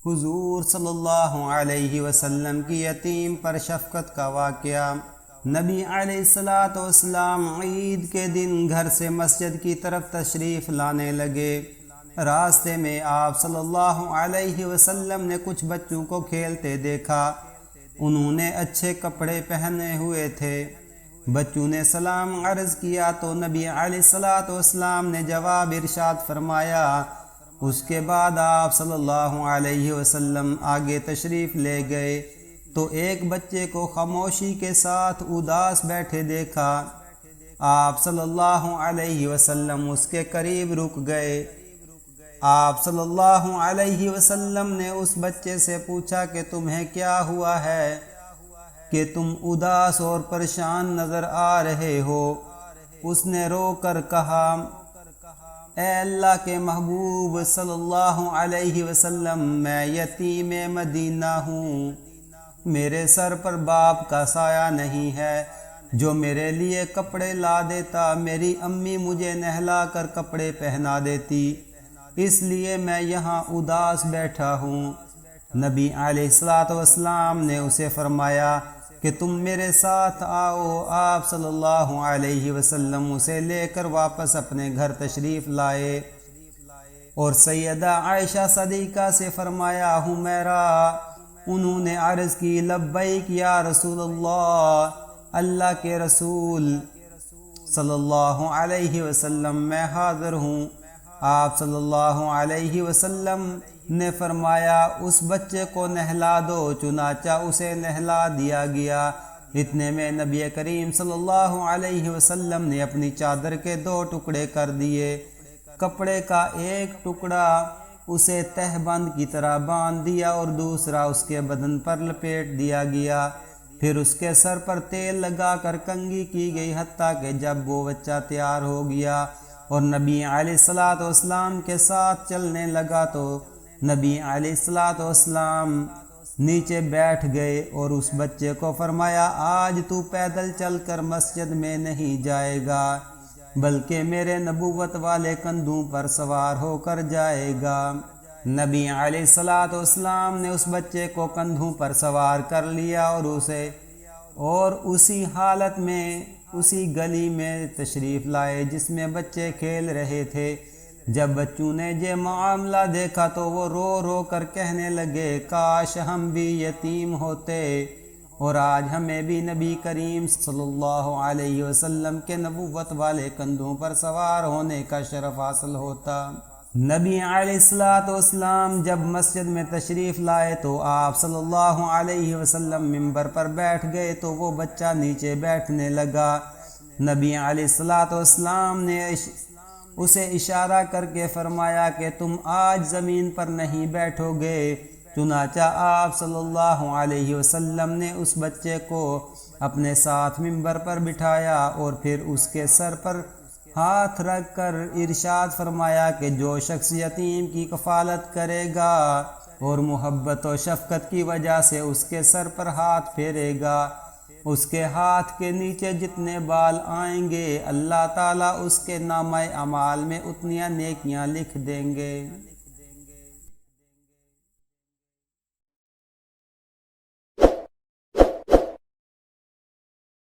حضور صلی اللہ علیہ وسلم کی یتیم پر شفقت کا واقعہ۔ نبی علیہ السلام عید کے دن گھر سے مسجد کی طرف تشریف لانے لگے۔ راستے میں آپ صلی اللہ علیہ وسلم نے کچھ بچوں کو کھیلتے دیکھا۔ انہوں نے اچھے کپڑے پہنے ہوئے تھے۔ بچوں نے سلام عرض کیا تو نبی علیہ السلام نے جواب ارشاد فرمایا۔ اس کے بعد آپ صلی اللہ علیہ وسلم آگے تشریف لے گئے تو ایک بچے کو خاموشی کے ساتھ اداس بیٹھے دیکھا۔ آپ صلی اللہ علیہ وسلم اس کے قریب رک گئے۔ آپ صلی اللہ علیہ وسلم نے اس بچے سے پوچھا کہ تمہیں کیا ہوا ہے کہ تم اداس اور پریشان نظر آ رہے ہو؟ اس نے رو کر کہا، اے اللہ کے محبوب صلی اللہ علیہ وسلم، میں یتیم مدینہ ہوں۔ میرے سر پر باپ کا سایہ نہیں ہے جو میرے لیے کپڑے لا دیتا۔ میری امی مجھے نہلا کر کپڑے پہنا دیتی، اس لیے میں یہاں اداس بیٹھا ہوں۔ نبی علیہ السلام نے اسے فرمایا کہ تم میرے ساتھ آؤ۔ آپ صلی اللہ علیہ وسلم اسے لے کر واپس اپنے گھر تشریف لائے اور سیدہ عائشہ صدیقہ سے فرمایا، حمیرہ۔ انہوں نے عرض کی، لبیک یا رسول اللہ، اللہ کے رسول صلی اللہ علیہ وسلم، میں حاضر ہوں۔ آپ صلی اللہ علیہ وسلم نے فرمایا، اس بچے کو نہلا دو۔ چنانچہ اسے نہلا دیا گیا۔ اتنے میں نبی کریم صلی اللہ علیہ وسلم نے اپنی چادر کے 2 ٹکڑے کر دیے۔ کپڑے کا ایک ٹکڑا اسے تہہ بند کی طرح باندھ دیا اور دوسرا اس کے بدن پر لپیٹ دیا گیا۔ پھر اس کے سر پر تیل لگا کر کنگھی کی گئی، حتیٰ کہ جب وہ بچہ تیار ہو گیا اور نبی علیہ السلام کے ساتھ چلنے لگا تو نبی علیہ السلام نیچے بیٹھ گئے اور اس بچے کو فرمایا، آج تو پیدل چل کر مسجد میں نہیں جائے گا بلکہ میرے نبوت والے کندھوں پر سوار ہو کر جائے گا۔ نبی علیہ السلام نے اس بچے کو کندھوں پر سوار کر لیا اور اسی حالت میں اسی گلی میں تشریف لائے جس میں بچے کھیل رہے تھے۔ جب بچوں نے یہ معاملہ دیکھا تو وہ رو رو کر کہنے لگے، کاش ہم بھی یتیم ہوتے اور آج ہمیں بھی نبی کریم صلی اللہ علیہ وسلم کے نبوت والے کندھوں پر سوار ہونے کا شرف حاصل ہوتا۔ نبی علیہ السلام جب مسجد میں تشریف لائے تو آپ صلی اللہ علیہ وسلم منبر پر بیٹھ گئے تو وہ بچہ نیچے بیٹھنے لگا۔ نبی علیہ السلام نے اسے اشارہ کر کے فرمایا کہ تم آج زمین پر نہیں بیٹھو گے۔ چنانچہ آپ صلی اللہ علیہ وسلم نے اس بچے کو اپنے ساتھ منبر پر بٹھایا اور پھر اس کے سر پر ہاتھ رکھ کر ارشاد فرمایا کہ جو شخص یتیم کی کفالت کرے گا اور محبت و شفقت کی وجہ سے اس کے سر پر ہاتھ پھیرے گا، اس کے ہاتھ کے نیچے جتنے بال آئیں گے اللہ تعالیٰ اس کے نامہ اعمال میں اتنی نیکیاں لکھ دیں گے۔